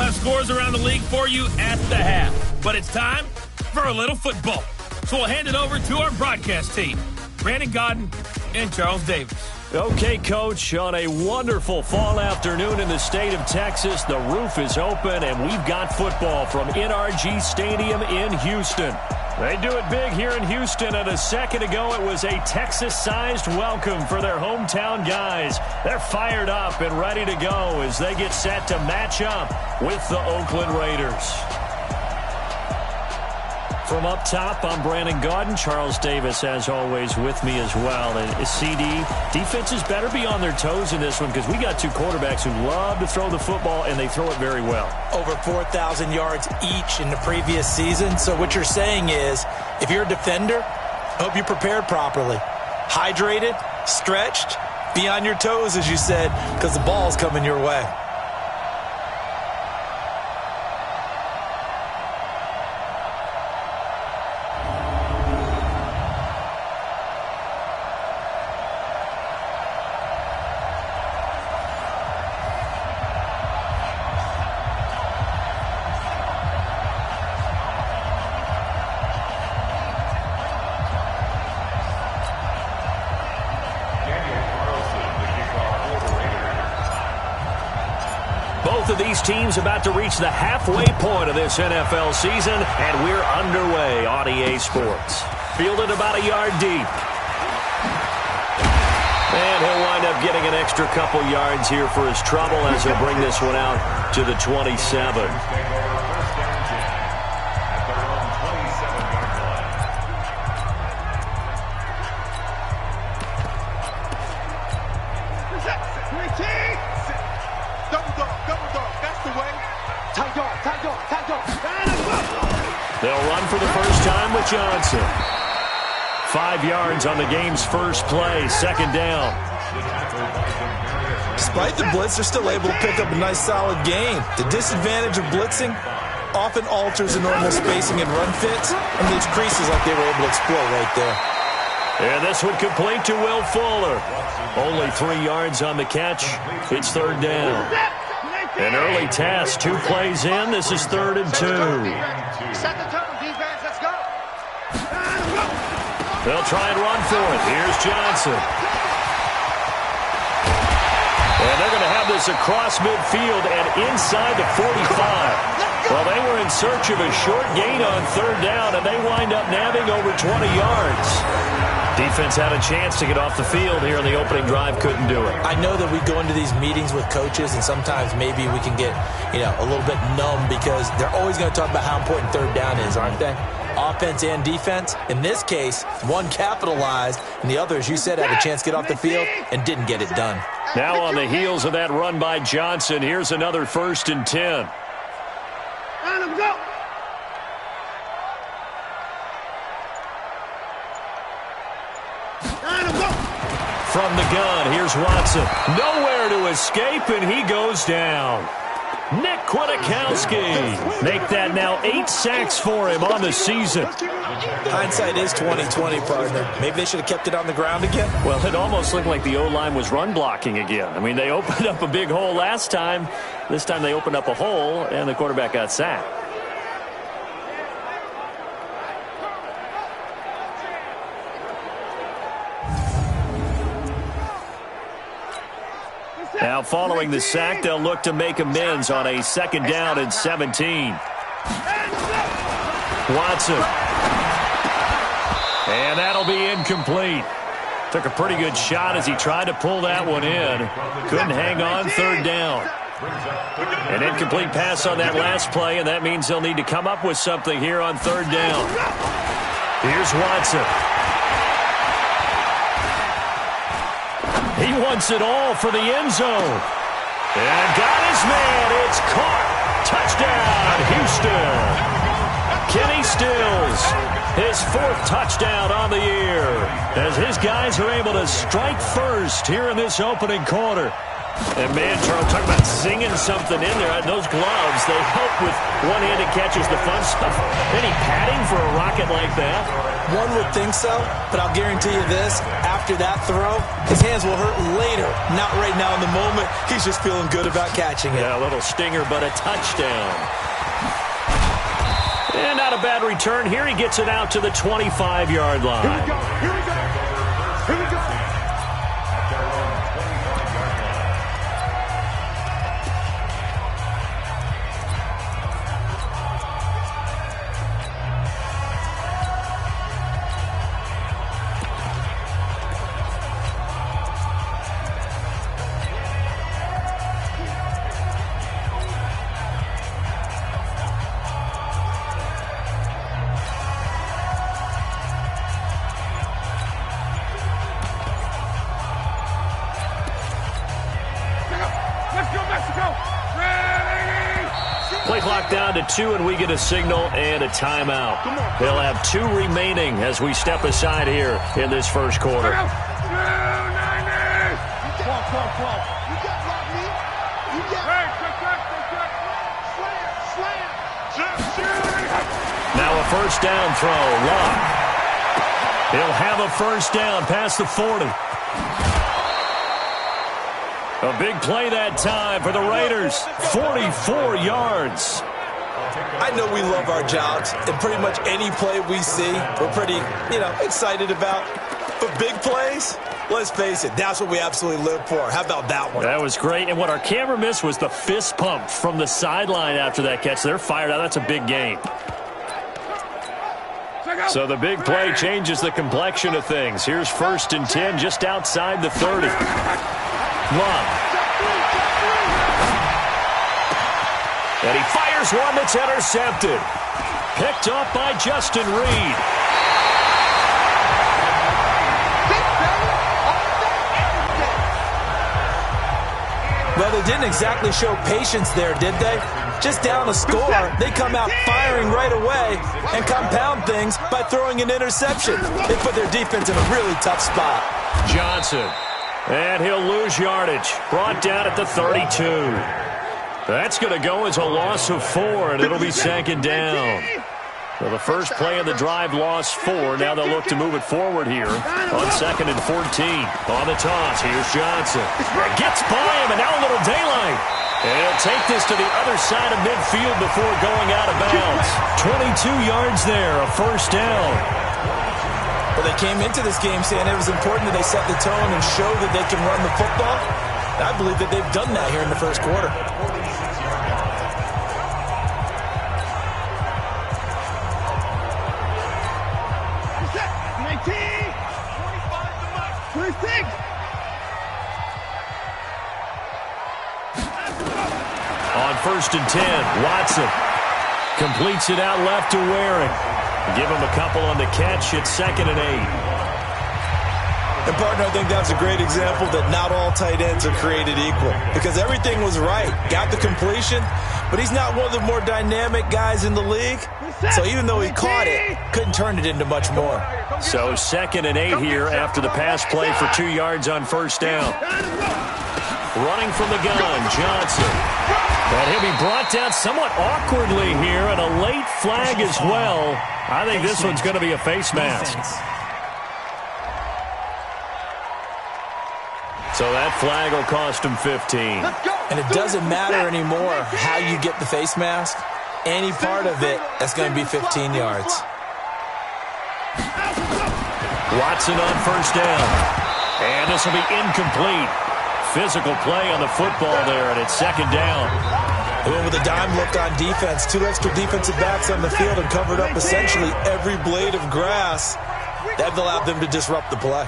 of scores around the league for you at the half. But it's time for a little football. So we'll hand it over to our broadcast team, Brandon Godden and Charles Davis. Okay, Coach, on a wonderful fall afternoon in the state of Texas, the roof is open, and we've got football from NRG Stadium in Houston. They do it big here in Houston, and a second ago it was a Texas-sized welcome for their hometown guys. They're fired up and ready to go as they get set to match up with the Oakland Raiders. From up top, I'm Brandon Godden. Charles Davis, as always, with me as well. And CD, defenses better be on their toes in this one because we got two quarterbacks who love to throw the football, and they throw it very well. Over 4,000 yards each in the previous season. So what you're saying is, if you're a defender, hope you prepared properly. Hydrated, stretched, be on your toes, as you said, because the ball's coming your way. Both of these teams about to reach the halfway point of this NFL season, and we're underway on EA Sports. Fielded about a yard deep. And he'll wind up getting an extra couple yards here for his trouble as he'll bring this one out to the 27. They'll run for the first time with Johnson. 5 yards on the game's first play, second down. Despite the blitz, they're still able to pick up a nice solid gain. The disadvantage of blitzing often alters the normal spacing and run fits and leaves creases like they were able to exploit right there. And this one complete to Will Fuller. Only 3 yards on the catch. It's third down. An early test, 2 plays in. This is 3rd and 2. Set the tone, defense. Let's go. They'll try and run for it. Here's Johnson. And they're going to have this across midfield and inside the 45. Well, they were in search of a short gain on third down, and they wind up nabbing over 20 yards. Defense had a chance to get off the field here in the opening drive, couldn't do it. I know that we go into these meetings with coaches, and sometimes maybe we can get, a little bit numb because they're always going to talk about how important third down is, aren't they? Offense and defense. In this case, one capitalized, and the other, as you said, had a chance to get off the field and didn't get it done. Now on the heels of that run by Johnson, here's another 1st and 10. Let him go. From the gun, here's Watson. Nowhere to escape, and he goes down. Nick Kwiatkowski. Make that now 8 sacks for him on the season. Hindsight is 20/20, partner. Maybe they should have kept it on the ground again. Well, it almost looked like the O-line was run blocking again. I mean, they opened up a big hole last time. This time they opened up a hole, and the quarterback got sacked. Now, following the sack, they'll look to make amends on a 2nd down and 17. Watson. And that'll be incomplete. Took a pretty good shot as he tried to pull that one in. Couldn't hang on, 3rd down. An incomplete pass on that last play, and that means they'll need to come up with something here on 3rd down. Here's Watson. He wants it all for the end zone. And got his man. It's caught. Touchdown, Houston. Kenny Stills, his 4th touchdown on the year, as his guys are able to strike first here in this opening quarter. And man, Charles, talk about zinging something in there. Those gloves, they help with one-handed catches, the fun stuff. Any padding for a rocket like that? One would think so, but I'll guarantee you this. After that throw, his hands will hurt later. Not right now in the moment. He's just feeling good about catching it. Yeah, a little stinger, but a touchdown. And not a bad return here. He gets it out to the 25-yard line. Here we go. Here we go. Here we go. Play clock down to 2, and we get a signal and a timeout. They'll have 2 remaining as we step aside here in this first quarter. Now a first down throw. Locke. He'll have a first down past the 40. A big play that time for the Raiders. 44 yards. I know we love our jobs, and pretty much any play we see, we're pretty, excited about. But big plays, let's face it, that's what we absolutely live for. How about that one? That was great. And what our camera missed was the fist pump from the sideline after that catch. They're fired out. That's a big game. So the big play changes the complexion of things. Here's 1st and 10 just outside the 30. Love. And he fires one that's intercepted. Picked up by Justin Reed. Well, they didn't exactly show patience there, did they? Just down a score, they come out firing right away and compound things by throwing an interception. They put their defense in a really tough spot. Johnson. And he'll lose yardage. Brought down at the 32. That's going to go as a loss of 4, and it'll be 2nd down. Well, the first play of the drive lost 4. Now they'll look to move it forward here on 2nd and 14. On the toss, here's Johnson. Gets by him, and now a little daylight. And he'll take this to the other side of midfield before going out of bounds. 22 yards there, a first down. Well, they came into this game saying it was important that they set the tone and show that they can run the football. I believe that they've done that here in the first quarter. On 1st and 10, Watson completes it out left to Waring. Give him a couple on the catch. It's 2nd and 8. And, partner, I think that's a great example that not all tight ends are created equal because everything was right. Got the completion, but he's not one of the more dynamic guys in the league. So even though he caught it, couldn't turn it into much more. So 2nd and 8 here after the pass play for 2 yards on first down. Running from the gun, Johnson. And he'll be brought down somewhat awkwardly here, and a late flag as well. I think this one's going to be a face mask. So that flag will cost him 15. And it doesn't matter anymore how you get the face mask. Any part of it, that's going to be 15 yards. Watson on first down. And this will be incomplete. Physical play on the football there, and it's 2nd down. They went with a dime look on defense. 2 extra defensive backs on the field and covered up essentially every blade of grass. That allowed them to disrupt the play.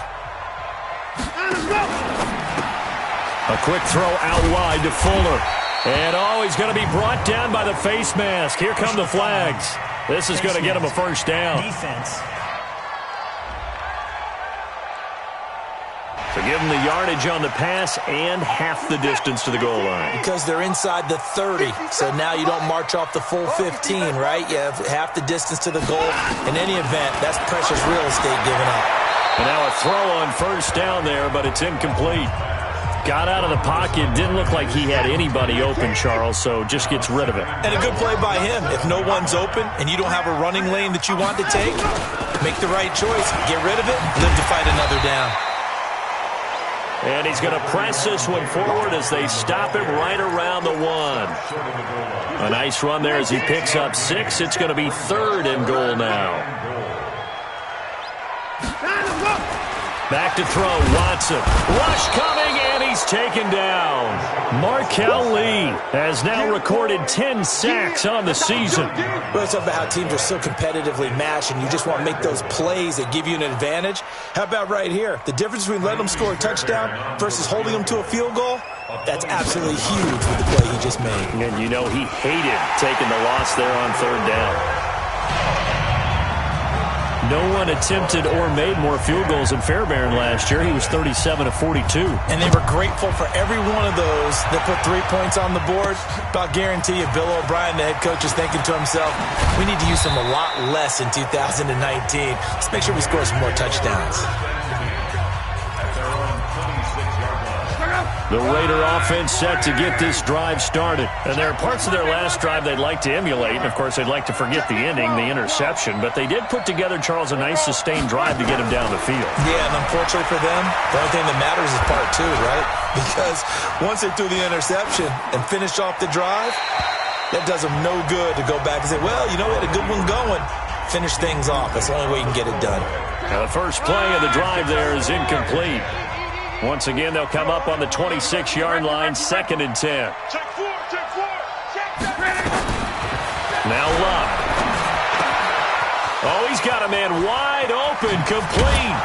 A quick throw out wide to Fuller. And he's going to be brought down by the face mask. Here come the flags. This is going to get him a first down. Defense. So give them the yardage on the pass and half the distance to the goal line. Because they're inside the 30, so now you don't march off the full 15, right? You have half the distance to the goal. In any event, that's precious real estate given up. And now a throw on first down there, but it's incomplete. Got out of the pocket. Didn't look like he had anybody open, Charles, so just gets rid of it. And a good play by him. If no one's open and you don't have a running lane that you want to take, make the right choice. Get rid of it. Live to fight another down. And he's going to press this one forward as they stop him right around the 1. A nice run there as he picks up 6. It's going to be 3rd and goal now. Back to throw, Watson. Rush coming, and he's taken down. Markel Lee has now recorded 10 sacks on the season. Well, it's about how teams are so competitively matched, and you just want to make those plays that give you an advantage. How about right here? The difference between letting them score a touchdown versus holding them to a field goal, that's absolutely huge with the play he just made. And you know he hated taking the loss there on 3rd down. No one attempted or made more field goals than Fairbairn last year. He was 37 of 42. And they were grateful for every one of those that put 3 points on the board. But I'll guarantee you, Bill O'Brien, the head coach, is thinking to himself, we need to use them a lot less in 2019. Let's make sure we score some more touchdowns. The Raider offense set to get this drive started. And there are parts of their last drive they'd like to emulate. And, of course, they'd like to forget the ending, the interception. But they did put together, Charles, a nice sustained drive to get him down the field. Yeah, and unfortunately for them, the only thing that matters is part 2, right? Because once they threw the interception and finished off the drive, that does them no good to go back and say, well, you know, we had a good one going. Finish things off. That's the only way you can get it done. Now, the first play of the drive there is incomplete. Once again, they'll come up on the 26-yard line, 2nd and 10. Now Luck. Oh, he's got a man wide open, complete.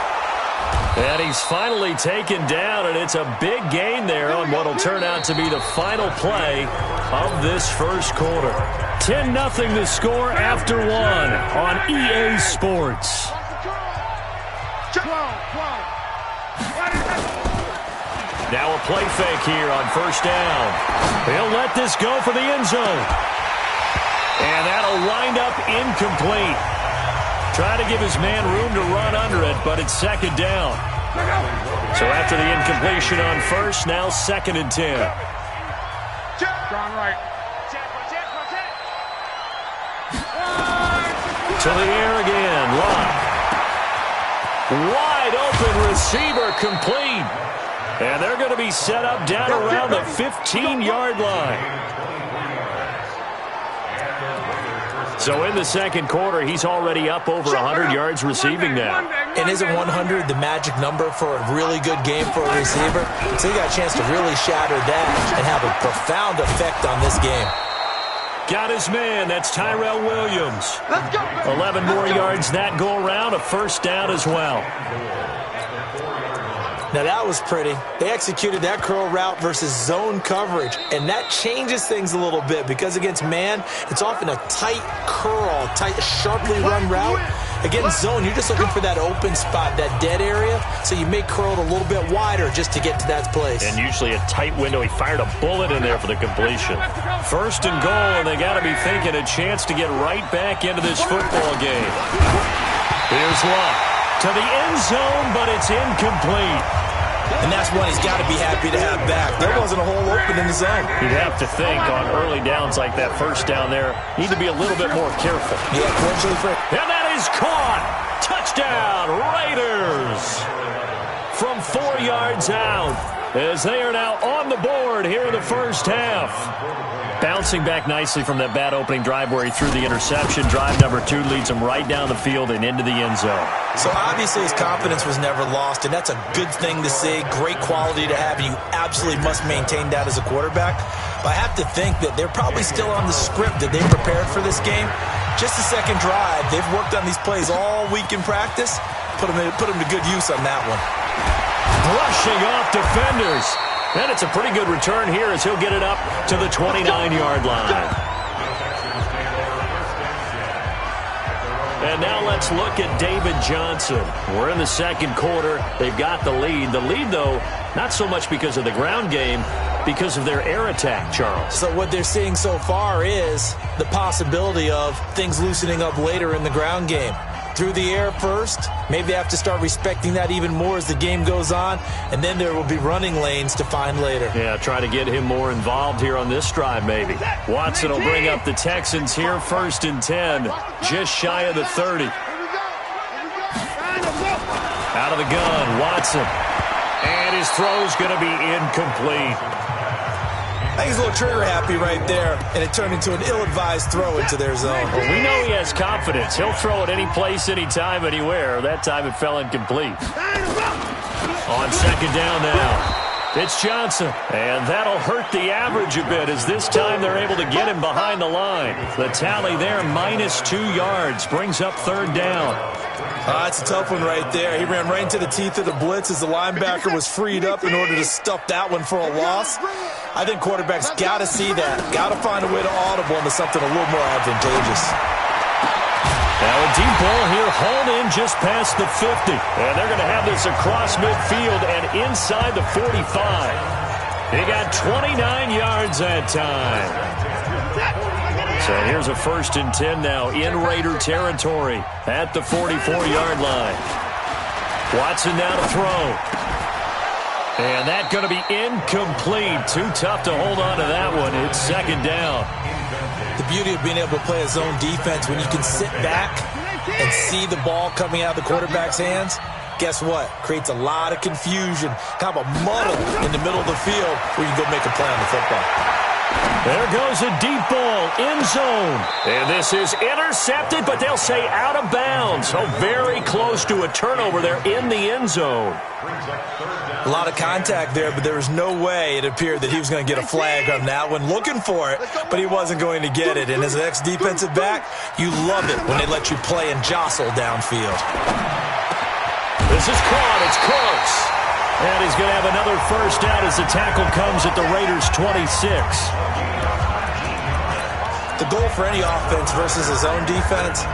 And he's finally taken down, and it's a big gain there on what will turn out to be the final play of this first quarter. 10-0 the score after 1 on EA Sports. Now a play fake here on 1st down. He'll let this go for the end zone. And that'll wind up incomplete. Trying to give his man room to run under it, but it's 2nd down. So after the incompletion on 1st, now 2nd and 10. To the air again. Luck. Wide open receiver, complete. And they're going to be set up down around the 15-yard line. So in the second quarter, he's already up over 100 yards receiving now. And isn't 100 the magic number for a really good game for a receiver? So he got a chance to really shatter that and have a profound effect on this game. Got his man. That's Tyrell Williams. 11 more yards that go around. A 1st down as well. Now that was pretty. They executed that curl route versus zone coverage, and that changes things a little bit because against man, it's often a tight curl, sharply run route. Against zone, you're just looking for that open spot, that dead area, so you may curl it a little bit wider just to get to that place. And usually a tight window. He fired a bullet in there for the completion. 1st and goal, and they got to be thinking a chance to get right back into this football game. Here's Luck to the end zone, but it's incomplete. And that's one he's got to be happy to have back. There wasn't a hole open in the zone. You'd have to think on early downs like that 1st down there, need to be a little bit more careful. Yeah, fortunately for... And that is caught. Touchdown, Raiders. From 4 yards out, as they are now on the board here in the first half. Bouncing back nicely from that bad opening drive where he threw the interception. Drive number 2 leads him right down the field and into the end zone. So obviously his confidence was never lost, and that's a good thing to see. Great quality to have, and you absolutely must maintain that as a quarterback. But I have to think that they're probably still on the script that they prepared for this game. Just the second drive. They've worked on these plays all week in practice. Put them to good use on that one. Brushing off defenders. And it's a pretty good return here as he'll get it up to the 29-yard line. And now let's look at David Johnson. We're in the second quarter. They've got the lead. The lead, though, not so much because of the ground game, because of their air attack, Charles. So what they're seeing so far is the possibility of things loosening up later in the ground game. through the air first. Maybe they have to start respecting that even more as the game goes on, and then there will be running lanes to find later. Yeah, try to get him more involved here on this drive maybe. Watson will bring up the Texans here, 1st and 10, just shy of the 30. Out of the gun, Watson. And his throw's going to be incomplete. I think he's a little trigger happy right there, and it turned into an ill-advised throw into their zone. Well, we know he has confidence. He'll throw it any place, anytime, anywhere. That time it fell incomplete. On 2nd down now. It's Johnson, and that'll hurt the average a bit as this time they're able to get him behind the line. The tally there, -2 yards, brings up 3rd down. That's a tough one right there. He ran right into the teeth of the blitz as the linebacker was freed up in order to stuff that one for a loss. I think quarterbacks got to see that, got to find a way to audible into something a little more advantageous. Now a deep ball here, hauled in just past the 50. And they're going to have this across midfield and inside the 45. He got 29 yards that time. So here's a 1st and 10 now in Raider territory at the 44-yard line. Watson now to throw. And that's going to be incomplete. Too tough to hold on to that one. It's 2nd down. The beauty of being able to play a zone defense when you can sit back and see the ball coming out of the quarterback's hands, guess what? Creates a lot of confusion, kind of a muddle in the middle of the field where you can go make a play on the football. There goes a deep ball, end zone. And this is intercepted, but they'll say out of bounds. So very close to a turnover there in the end zone. A lot of contact there, but there was no way it appeared that he was going to get a flag on that one. Looking for it, but he wasn't going to get it. And as an ex-defensive back, you love it when they let you play and jostle downfield. This is caught. It's close. And he's going to have another 1st down as the tackle comes at the Raiders' 26. The goal for any offense versus a zone defense,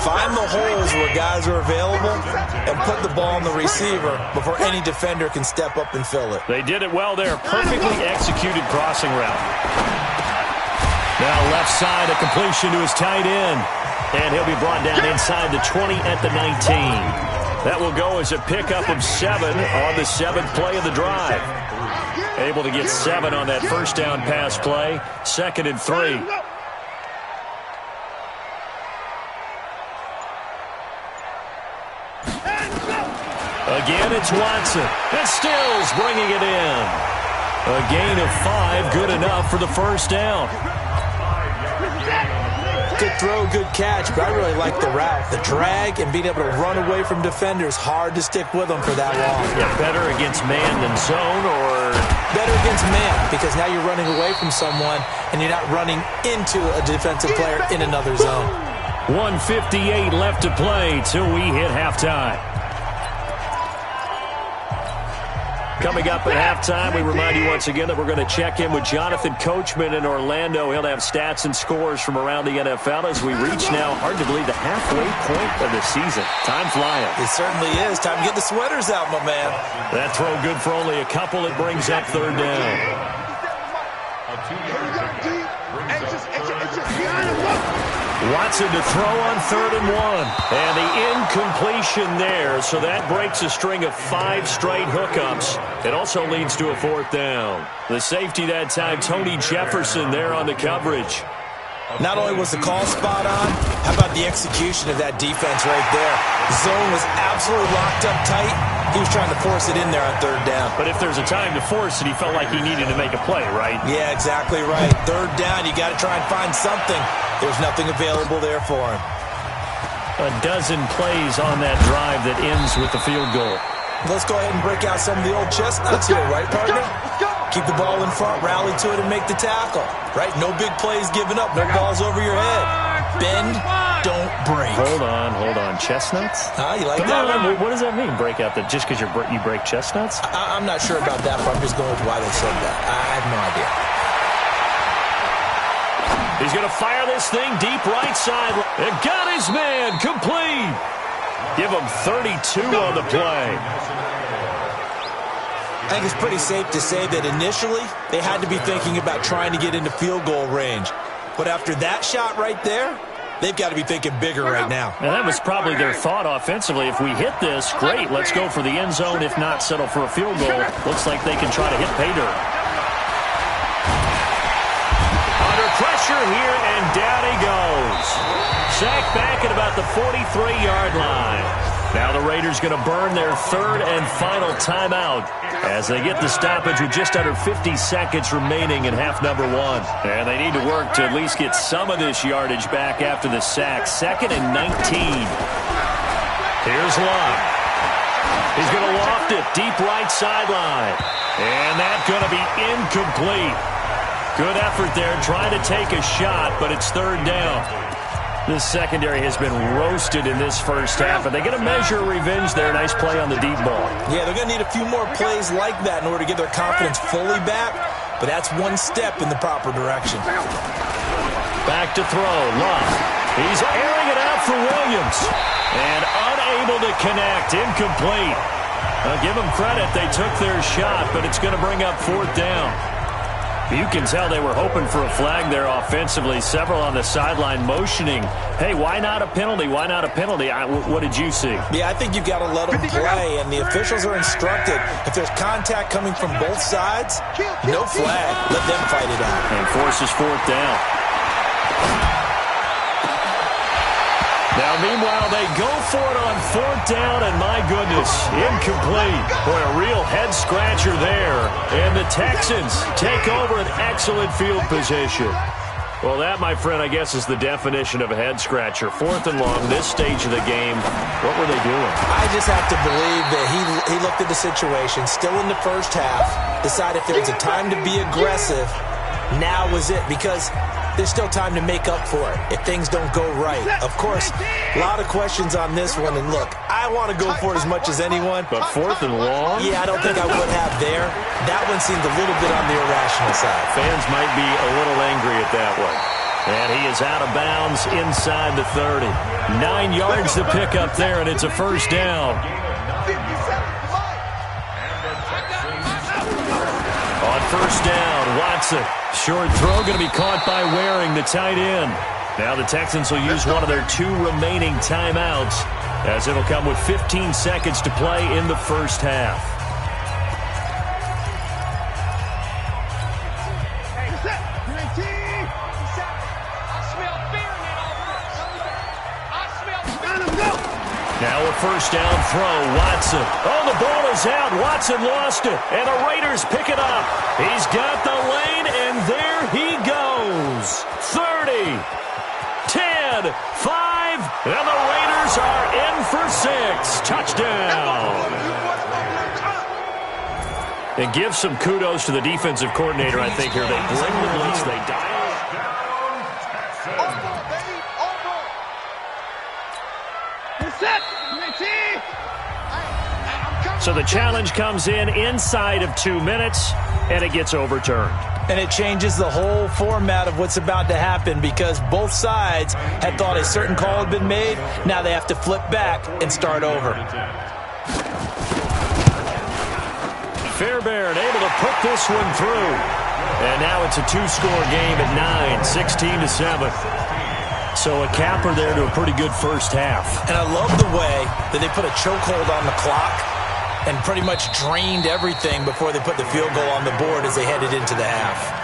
find the holes where guys are available and put the ball on the receiver before any defender can step up and fill it. They did it well there. Perfectly executed crossing route. Now left side, a completion to his tight end. And he'll be brought down inside the 20 at the 19. That will go as a pickup of 7 on the 7th play of the drive. Able to get 7 on that 1st down pass play. 2nd and 3. Again, it's Watson. And Stills bringing it in. A gain of 5, good enough for the 1st down. Good throw, good catch, but I really like the route. The drag and being able to run away from defenders, hard to stick with them for that long. Yeah, better against man than zone, or? Better against man, because now you're running away from someone and you're not running into a defensive player in another zone. 1:58 left to play till we hit halftime. Coming up at halftime, we remind you once again that we're going to check in with Jonathan Coachman in Orlando. He'll have stats and scores from around the NFL as we reach now, hard to believe, the halfway point of the season. Time flying. It certainly is. Time to get the sweaters out, my man. That throw good for only a couple. It brings up 3rd down. Watson to throw on 3rd and 1. And the incompletion there, so that breaks a string of 5 straight hookups. It also leads to a 4th down. The safety that time, Tony Jefferson there on the coverage. Not only was the call spot on, how about the execution of that defense right there? The zone was absolutely locked up tight. He was trying to force it in there on 3rd down. But if there's a time to force it, he felt like he needed to make a play, right? Yeah, exactly right. 3rd down, you got to try and find something. There's nothing available there for him. A dozen plays on that drive that ends with the field goal. Let's go ahead and break out some of the old chestnuts here, right, partner? Keep the ball in front, rally to it, and make the tackle. Right? No big plays given up, no balls over your head. Bend, don't break. Hold on. Chestnuts? You like that one? What does that mean, break out? That just because you break chestnuts? I'm not sure about that, but I'm just going with why they said that. I have no idea. He's going to fire this thing deep right side. And got his man complete. Give him 32 on the play. I think it's pretty safe to say that initially they had to be thinking about trying to get into field goal range. But after that shot right there, they've got to be thinking bigger right now. And that was probably their thought offensively. If we hit this, great, let's go for the end zone. If not, settle for a field goal. Looks like they can try to hit pay dirt. Under pressure here, and down he goes. Sacked back at about the 43-yard line. Now the Raiders going to burn their third and final timeout as they get the stoppage with just under 50 seconds remaining in half number one. And they need to work to at least get some of this yardage back after the sack. 2nd and 19. Here's Love. He's going to loft it deep right sideline. And that's going to be incomplete. Good effort there trying to take a shot, but it's third down. This secondary has been roasted in this first half, and they're going to measure revenge there. Nice play on the deep ball. Yeah, they're going to need a few more plays like that in order to get their confidence fully back, but that's one step in the proper direction. Back to throw. Love. He's airing it out for Williams, and unable to connect. Incomplete. Give them credit. They took their shot, but it's going to bring up fourth down. You can tell they were hoping for a flag there offensively. Several on the sideline motioning, hey, why not a penalty? Why not a penalty? What did you see? Yeah, I think you've got to let them play, and the officials are instructed. If there's contact coming from both sides, no flag. Let them fight it out. And forces fourth down. Now, meanwhile, they go for it on fourth down, and my goodness, incomplete. Boy, a real head-scratcher there. And the Texans take over an excellent field position. Well, that, my friend, I guess is the definition of a head-scratcher. 4th and long, this stage of the game. What were they doing? I just have to believe that he looked at the situation, still in the first half, decided if there was a time to be aggressive, now was it, because there's still time to make up for it if things don't go right. Of course, a lot of questions on this one, and look, I want to go for it as much as anyone. But 4th and long? Yeah, I don't think I would have there. That one seemed a little bit on the irrational side. Fans might be a little angry at that one. And he is out of bounds inside the 30. 9 yards to pick up there, and it's a first down. On first down, Watson. Short throw going to be caught by Waring, the tight end. Now the Texans will use one of their 2 remaining timeouts, as it'll come with 15 seconds to play in the first half. Now a first down throw, Watson. Oh, the ball is out. Watson lost it, and the Raiders pick it up. He's got the lane, and there he goes. 30, 10, 5, and the Raiders are in for 6. Touchdown. And give some kudos to the defensive coordinator, I think, here. They bring the blitz, they dial. So the challenge comes in inside of 2 minutes, and it gets overturned. And it changes the whole format of what's about to happen, because both sides had thought a certain call had been made. Now they have to flip back and start over. Fairbairn able to put this one through. And now it's a 2-score game at 9, 16-7. So a capper there to a pretty good first half. And I love the way that they put a chokehold on the clock and pretty much drained everything before they put the field goal on the board as they headed into the half.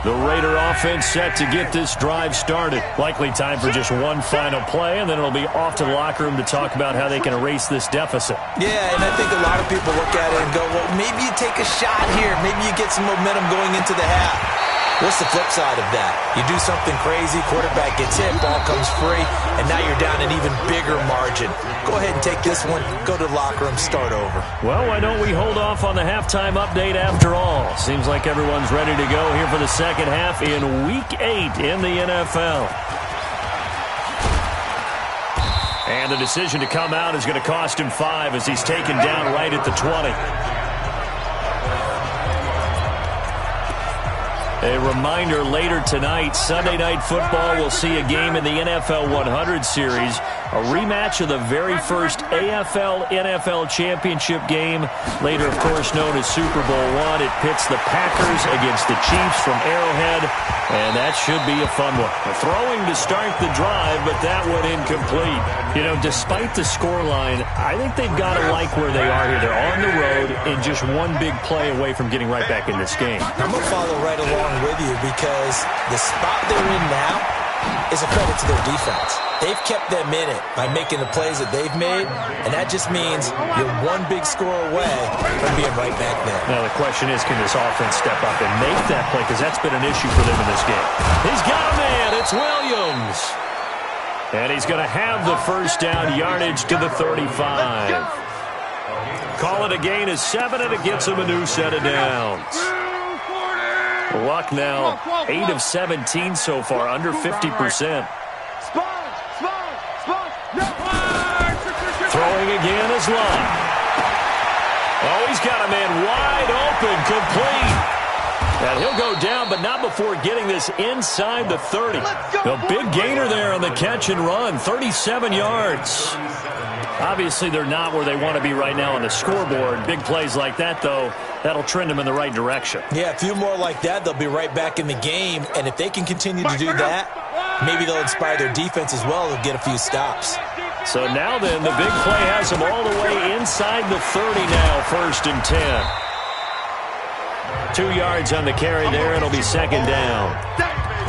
The Raider offense set to get this drive started. Likely time for just one final play, and then it'll be off to the locker room to talk about how they can erase this deficit. Yeah, and I think a lot of people look at it and go, well, maybe you take a shot here. Maybe you get some momentum going into the half. What's the flip side of that? You do something crazy, quarterback gets hit, ball comes free, and now you're down an even bigger margin. Go ahead and take this one, go to the locker room, start over. Well, why don't we hold off on the halftime update after all? Seems like everyone's ready to go here for the second half in Week 8 in the NFL. And the decision to come out is going to cost him 5 as he's taken down right at the 20. A reminder, later tonight, Sunday Night Football will see a game in the NFL 100 Series, a rematch of the very first AFL-NFL Championship game, later, of course, known as Super Bowl I. It pits the Packers against the Chiefs from Arrowhead, and that should be a fun one. Throwing to start the drive, but that one incomplete. You know, despite the scoreline, I think they've got to like where they are here. They're on the road and just one big play away from getting right back in this game. I'm going to follow right along with you because the spot they're in now is a credit to their defense. They've kept them in it by making the plays that they've made, and that just means you're one big score away from being right back there. Now the question is, can this offense step up and make that play? Because that's been an issue for them in this game. He's got a man. It's Williams. And he's going to have the first down, yardage to the 35. Call it a gain of 7, and it gets him a new set of downs. Luck now, 8 of 17 so far, under 50%. Throwing again is Luck. Oh, he's got a man wide open, complete. And he'll go down, but not before getting this inside the 30. A big gainer there on the catch and run, 37 yards. Obviously, they're not where they want to be right now on the scoreboard. Big plays like that, though, that'll trend them in the right direction. Yeah, a few more like that, they'll be right back in the game. And if they can continue to do that, maybe they'll inspire their defense as well. They'll get a few stops. So now then, the big play has them all the way inside the 30 now, 1st and 10. 2 yards on the carry there. It'll be 2nd down.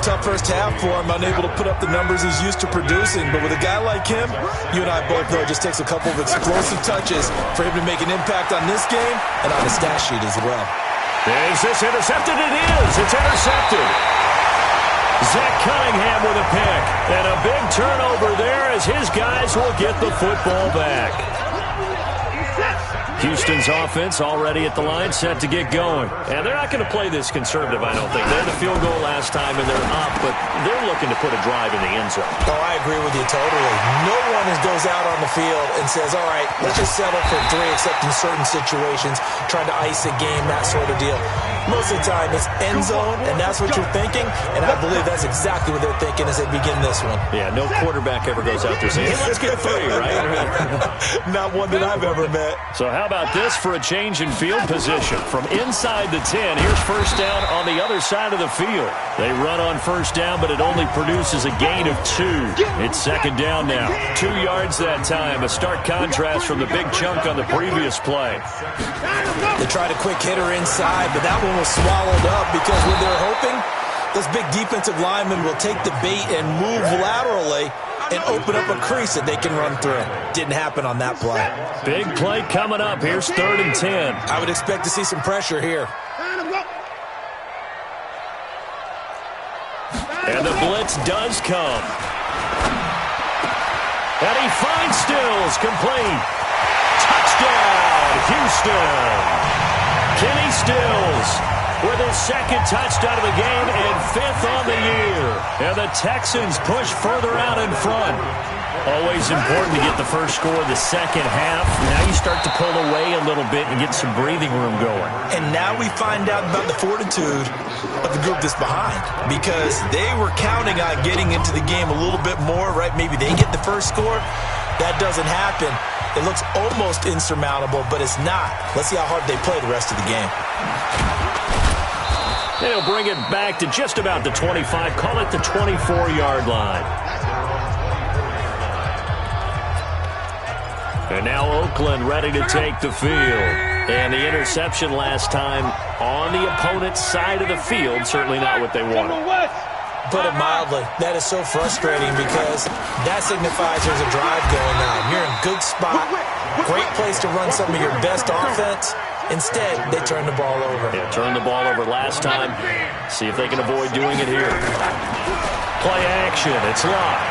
Tough first half for him, unable to put up the numbers he's used to producing. But with a guy like him, you and I both know it just takes a couple of explosive touches for him to make an impact on this game and on the stat sheet as well. Is this intercepted? It is. It's intercepted. Zach Cunningham with a pick. And a big turnover there as his guys will get the football back. Houston's offense already at the line, set to get going. And they're not going to play this conservative, I don't think. They had a field goal last time, and they're up, but they're looking to put a drive in the end zone. Oh, I agree with you totally. No one goes out on the field and says, all right, let's just settle for 3, except in certain situations, trying to ice a game, that sort of deal. Most of the time, it's end zone, and that's what you're thinking, and I believe that's exactly what they're thinking as they begin this one. Yeah, no quarterback ever goes out there saying, hey, let's get 3, right? Not one that I've ever met. So how about this for a change in field position? From inside the 10, here's first down on the other side of the field. They run on first down, but it only produces a gain of 2. It's 2nd down now. 2 yards that time, a stark contrast from the big chunk on the previous play. They tried a quick hitter inside, but that one was swallowed up because when they're hoping, those big defensive linemen will take the bait and move laterally and open up a crease that they can run through. Didn't happen on that play. Big play coming up. Here's 3rd and 10. I would expect to see some pressure here. And the blitz does come. And he finds Stills, complete. Touchdown, Houston. Kenny Stills with his 2nd touchdown of the game and 5th on the year. And the Texans push further out in front. Always important to get the first score of the second half. Now you start to pull away a little bit and get some breathing room going. And now we find out about the fortitude of the group that's behind, because they were counting on getting into the game a little bit more, right? Maybe they get the first score. That doesn't happen. It looks almost insurmountable, but it's not. Let's see how hard they play the rest of the game. They'll bring it back to just about the 25. Call it the 24-yard line. And now Oakland ready to take the field. And the interception last time on the opponent's side of the field, certainly not what they wanted. Put it mildly, that is so frustrating because that signifies there's a drive going on. You're in a good spot, great place to run some of your best offense. Instead, they turn the ball over. Yeah, turned the ball over last time. See if they can avoid doing it here. Play action, it's locked.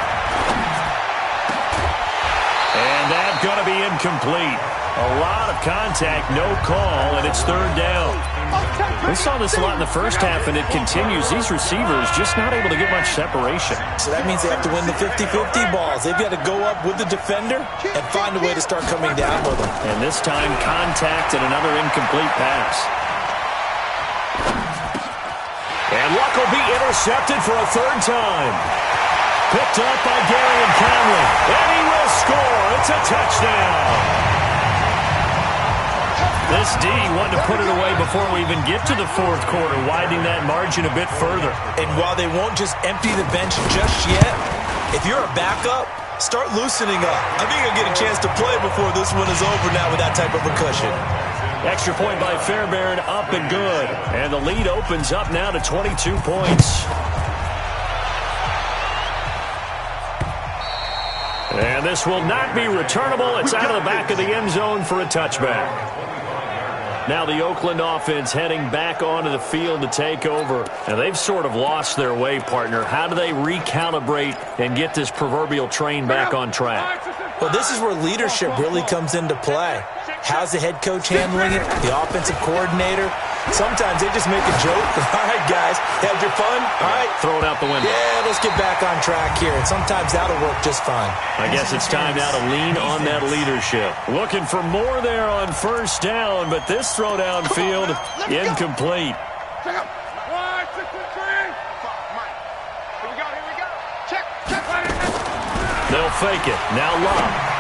And that's going to be incomplete. A lot of contact, no call, and it's 3rd down. We saw this a lot in the first half, and it continues. These receivers just not able to get much separation. So that means they have to win the 50-50 balls. They've got to go up with the defender and find a way to start coming down with them. And this time, contact and another incomplete pass. And Luck will be intercepted for a third time. Picked up by Gary and Conley. And he will score. It's a touchdown. This D wanted to put it away before we even get to the fourth quarter, widening that margin a bit further. And while they won't just empty the bench just yet, if you're a backup, start loosening up. I think you'll get a chance to play before this one is over now with that type of a cushion. Extra point by Fairbairn, up and good. And the lead opens up now to 22 points. And this will not be returnable. It's out of the back of the end zone for a touchback. Now the Oakland offense heading back onto the field to take over. Now they've sort of lost their way, partner. How do they recalibrate and get this proverbial train back on track? Well, this is where leadership really comes into play. How's the head coach handling it? The offensive coordinator? Sometimes they just make a joke. All right, guys, had your fun? All right. Throw it out the window. Yeah, let's get back on track here. And sometimes that'll work just fine. I guess it's time now to lean on that leadership. Looking for more there on first down, but this throw downfield, incomplete. Check up. 1, 2, 3. Here we go. Check. They'll fake it. Now Love.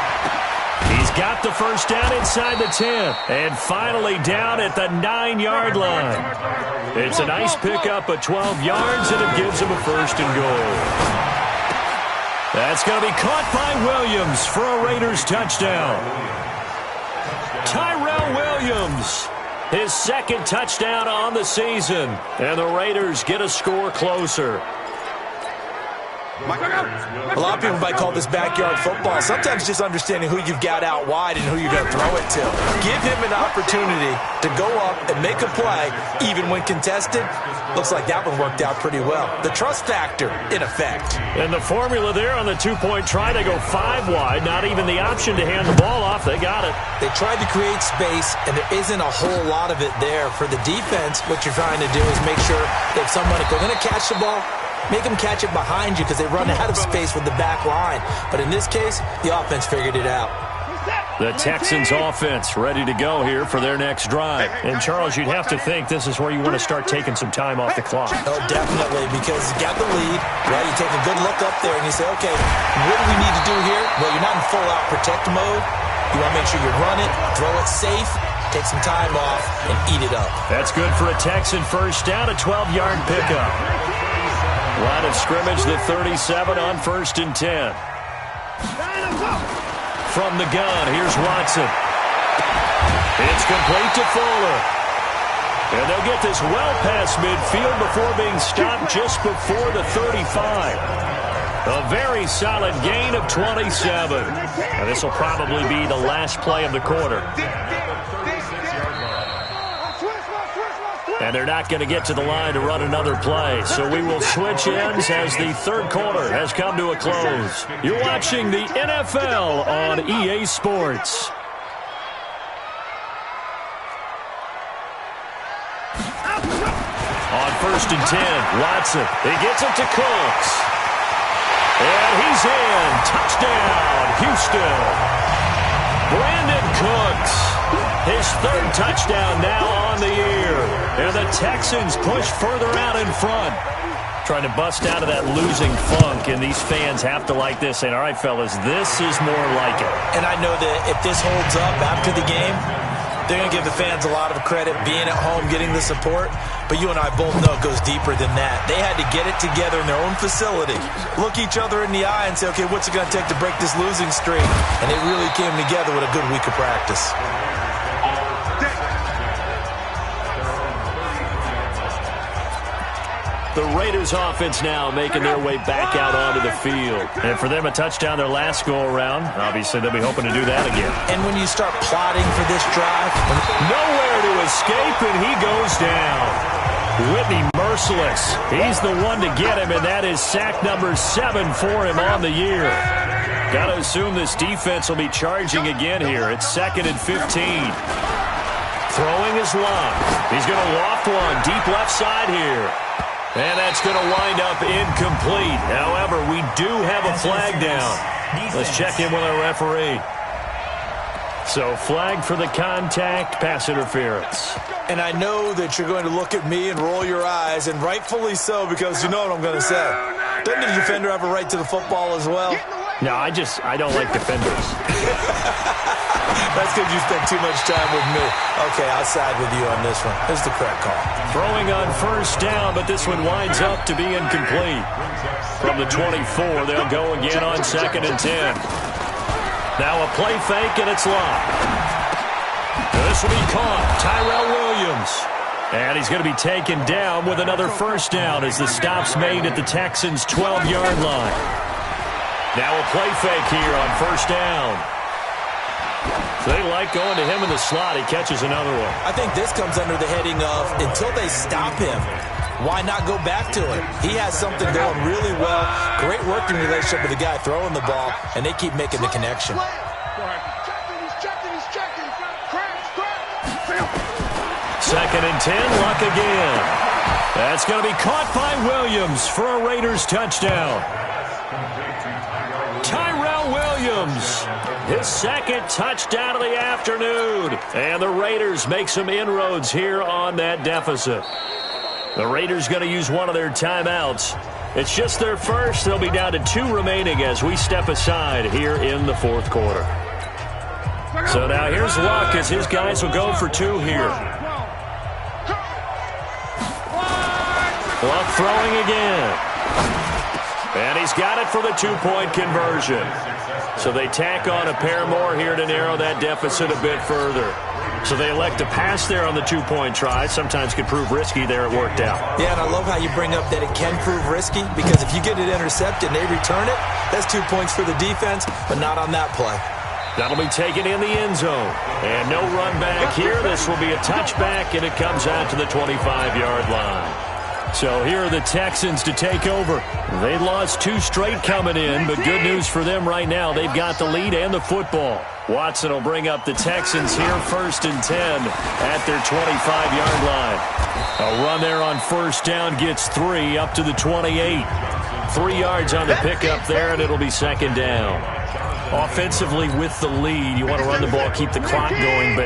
He's got the first down inside the 10. And finally down at the 9-yard line. It's a nice pickup of 12 yards, and it gives him a first and goal. That's going to be caught by Williams for a Raiders touchdown. Tyrell Williams, his second touchdown on the season. And the Raiders get a score closer. A lot of people might call this backyard football. Sometimes just understanding who you've got out wide and who you're going to throw it to. Give him an opportunity to go up and make a play, even when contested. Looks like that one worked out pretty well. The trust factor, in effect. And the formula there on the two-point try, they go 5 wide. Not even the option to hand the ball off. They got it. They tried to create space, and there isn't a whole lot of it there. For the defense, what you're trying to do is make sure that if they're going to catch the ball, make them catch it behind you because they run out of space with the back line. But in this case, the offense figured it out. The Texans offense ready to go here for their next drive. And, Charles, you'd have to think this is where you want to start taking some time off the clock. Oh, definitely, because you got the lead. Well, you take a good look up there and you say, okay, what do we need to do here? Well, you're not in full-out protect mode. You want to make sure you run it, throw it safe, take some time off, and eat it up. That's good for a Texan first down, a 12-yard pickup. Line of scrimmage, the 37 on 1st and 10. From the gun, here's Watson. It's complete to Fuller. And they'll get this well past midfield before being stopped just before the 35. A very solid gain of 27. And this will probably be the last play of the quarter. And they're not going to get to the line to run another play. So we will switch ends as the third quarter has come to a close. You're watching the NFL on EA Sports. On 1st and 10, Watson. He gets it to Cooks. And he's in. Touchdown, Houston. Brandon Cooks. His third touchdown now on the year. And the Texans push further out in front. Trying to bust out of that losing funk, and these fans have to like this. And all right, fellas, this is more like it. And I know that if this holds up after the game, they're going to give the fans a lot of credit being at home, getting the support. But you and I both know it goes deeper than that. They had to get it together in their own facility, look each other in the eye and say, okay, what's it going to take to break this losing streak? And they really came together with a good week of practice. The Raiders offense now making their way back out onto the field. And for them, a touchdown their last go-around. Obviously, they'll be hoping to do that again. And when you start plotting for this drive, nowhere to escape, and he goes down. Whitney merciless. He's the one to get him, and that is sack number 7 for him on the year. Got to assume this defense will be charging again here. It's 2nd and 15. Throwing his lob. He's going to loft one deep left side here. And that's going to wind up incomplete. However, we do have a flag down. Let's check in with our referee. So flag for the contact, pass interference. And I know that you're going to look at me and roll your eyes, and rightfully so, because you know what I'm going to say. Doesn't the defender have a right to the football as well? No, I don't like defenders. That's because you spent too much time with me. Okay, I'll side with you on this one. This is the correct call. Throwing on first down, but this one winds up to be incomplete. From the 24, they'll go again on 2nd and 10. Now a play fake, and it's locked. This will be caught. Tyrell Williams. And he's going to be taken down with another first down as the stop's made at the Texans' 12-yard line. Now a play fake here on first down. They like going to him in the slot. He catches another one. I think this comes under the heading of until they stop him, why not go back to it? He has something going really well. Great working relationship with the guy throwing the ball, and they keep making the connection. Second and 10, Luck again. That's going to be caught by Williams for a Raiders touchdown. Tyrell Williams, his second touchdown of the afternoon. And the Raiders make some inroads here on that deficit. The Raiders going to use one of their timeouts. It's just their first. They'll be down to 2 remaining as we step aside here in the 4th quarter. So now here's Luck as his guys will go for 2 here. Luck throwing again. And he's got it for the 2-point conversion. So they tack on a pair more here to narrow that deficit a bit further. So they elect to pass there on the 2-point try. Sometimes could prove risky there. It worked out. Yeah, and I love how you bring up that it can prove risky, because if you get it intercepted and they return it, that's 2 points for the defense, but not on that play. That'll be taken in the end zone. And no run back here. This will be a touchback, and it comes out to the 25-yard line. So here are the Texans to take over. They lost 2 straight coming in, but good news for them right now. They've got the lead and the football. Watson will bring up the Texans here, 1st and 10 at their 25-yard line. A run there on first down gets 3 up to the 28. 3 yards on the pickup there, and it'll be 2nd down. Offensively with the lead, you want to run the ball, keep the clock going, but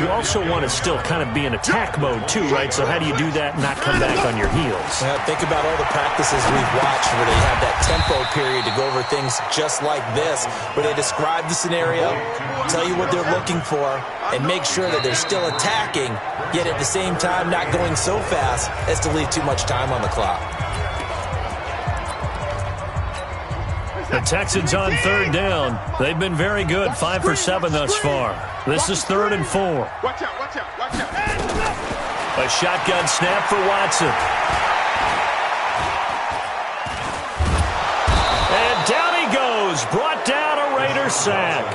you also want to still kind of be in attack mode too, right? So how do you do that and not come back on your heels? Think about all the practices we've watched where they have that tempo period to go over things just like this, where they describe the scenario, tell you what they're looking for, and make sure that they're still attacking, yet at the same time not going so fast as to leave too much time on the clock. The Texans on 3rd down. They've been very good, 5 for 7 thus far. This is 3rd and 4. Watch out, watch out, watch out. A shotgun snap for Watson. And down he goes. Brought down a Raider sack.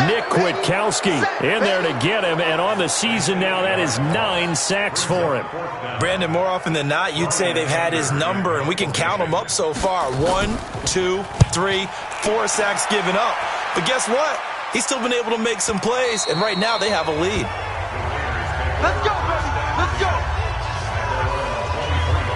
Nick Kwiatkowski in there to get him, and on the season now, that is 9 sacks for him. Brandon, more often than not, you'd say they've had his number, and we can count them up so far. 1, 2, 3, 4 sacks given up. But guess what? He's still been able to make some plays, and right now they have a lead. Let's go, baby. Let's go.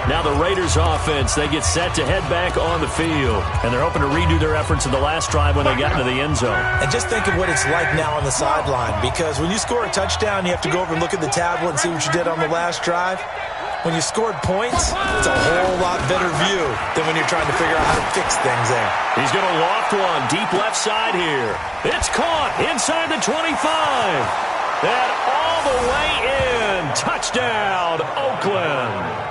Now the Raiders offense, they get set to head back on the field. And they're hoping to redo their efforts in the last drive when they got into the end zone. And just think of what it's like now on the sideline, because when you score a touchdown, you have to go over and look at the tablet and see what you did on the last drive. When you scored points, it's a whole lot better view than when you're trying to figure out how to fix things there. He's going to loft one deep left side here. It's caught inside the 25. And all the way in. Touchdown, Oakland.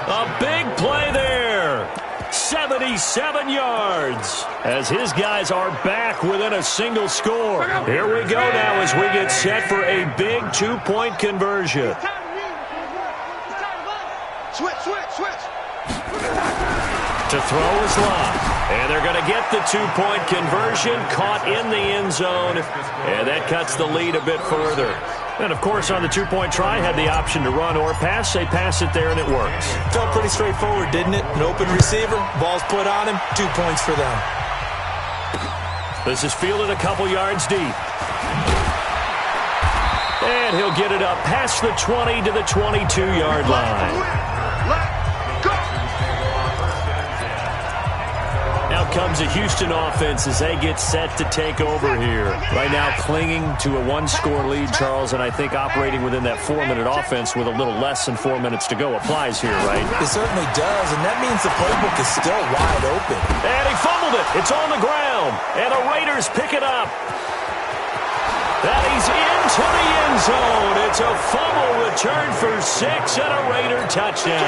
A big play there. 77 yards as his guys are back within a single score. Here we go now as we get set for a big 2-point conversion. Switch. To throw is locked. And they're going to get the 2-point conversion, caught in the end zone. And that cuts the lead a bit further. And, of course, on the 2-point try, had the option to run or pass. They pass it there, and it works. Felt pretty straightforward, didn't it? An open receiver, ball's put on him, 2 points for them. This is fielded a couple yards deep. And he'll get it up past the 20 to the 22-yard line. Now comes the Houston offense as they get set to take over here. Right now clinging to a one-score lead, Charles, and I think operating within that 4-minute offense with a little less than 4 minutes to go applies here, right? It certainly does, and that means the playbook is still wide open. And he fumbled it. It's on the ground, and the Raiders pick it up. And he's into the end zone. It's a fumble return for 6 and a Raider touchdown.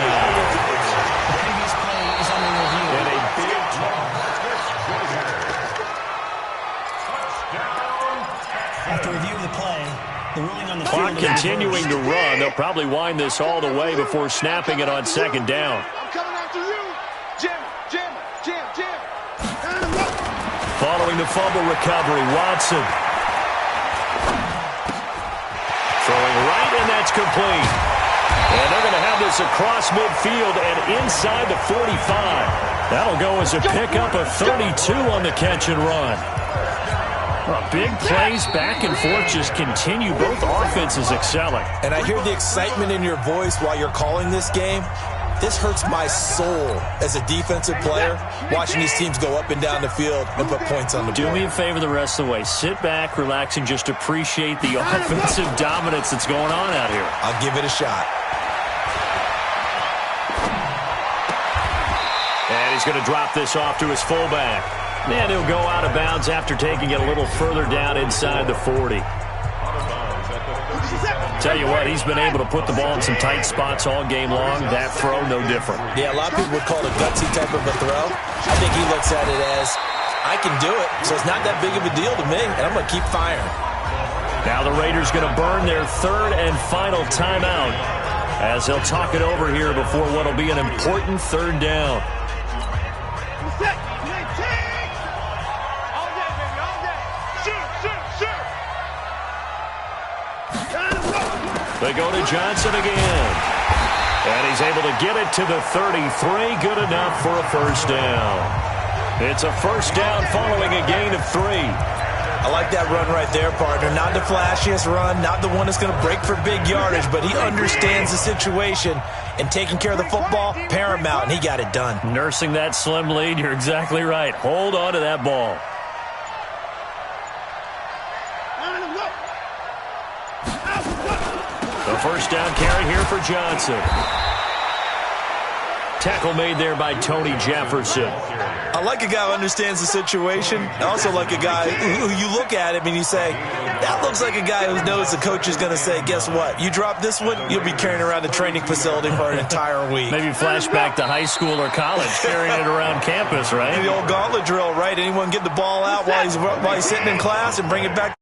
After review of the play, the ruling on the clock field continuing to run. They'll probably wind this all the way before snapping it on second down. I'm coming after you. Jim. Following the fumble recovery, Watson. Throwing right, and that's complete. And they're going to have this across midfield and inside the 45. That'll go as a pickup of 32 on the catch and run. Well, big plays back and forth just continue. Both offenses excelling. And I hear the excitement in your voice while you're calling this game. This hurts my soul as a defensive player, watching these teams go up and down the field and put points on the board. Do me a favor the rest of the way. Sit back, relax, and just appreciate the offensive dominance that's going on out here. I'll give it a shot. And he's going to drop this off to his fullback. And he'll go out of bounds after taking it a little further down inside the 40. Tell you what, he's been able to put the ball in some tight spots all game long. That throw, no different. Yeah, a lot of people would call it a gutsy type of a throw. I think he looks at it as, I can do it, so it's not that big of a deal to me, and I'm going to keep firing. Now the Raiders going to burn their third and final timeout as they'll talk it over here before what will be an important third down. They go to Johnson again. And he's able to get it to the 33. Good enough for a first down. It's a first down following a gain of 3. I like that run right there, partner. Not the flashiest run, not the one that's going to break for big yardage, but he understands the situation, and taking care of the football, paramount, and he got it done. Nursing that slim lead, you're exactly right. Hold on to that ball. The first down carry here for Johnson. Tackle made there by Tony Jefferson. I like a guy who understands the situation. I also like a guy who you look at him and you say, that looks like a guy who knows the coach is going to say, guess what? You drop this one, you'll be carrying around the training facility for an entire week. Maybe flashback to high school or college, carrying it around campus, right? The old gauntlet drill, right? Anyone get the ball out while he's sitting in class and bring it back